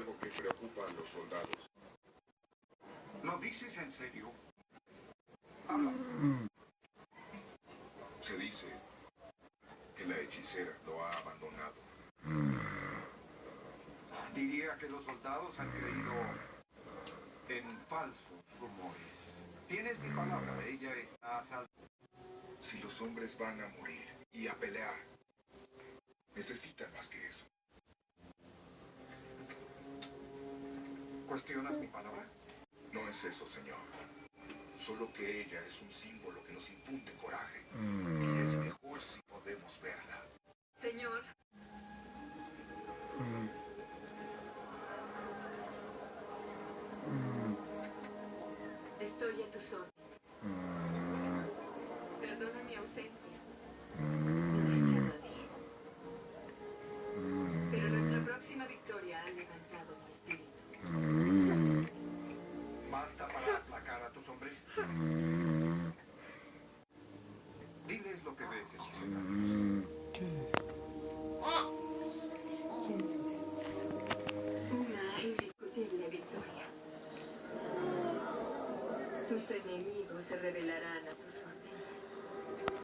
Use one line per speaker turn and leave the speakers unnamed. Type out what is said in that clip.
algo que preocupa a los soldados.
¿Lo dices en serio? Habla.
Se dice que la hechicera lo ha abandonado.
Diría que los soldados han creído en falsos rumores. Tienes mi palabra, ella está a salvo.
Si los hombres van a morir y a pelear, necesitan más que eso.
¿Cuestionas mi palabra?
No es eso, señor. Solo que ella es un símbolo que nos infunde coraje. Y es mejor si podemos verla.
Señor. Estoy a tus órdenes. Perdona mi ausencia. No es nadie. Pero nuestra próxima victoria ha levantado mi espíritu.
¿Basta para aplacar a tus hombres? Diles lo que ves, hechicera.
¿Qué es eso?
Una indiscutible victoria. Tus enemigos se revelarán a tus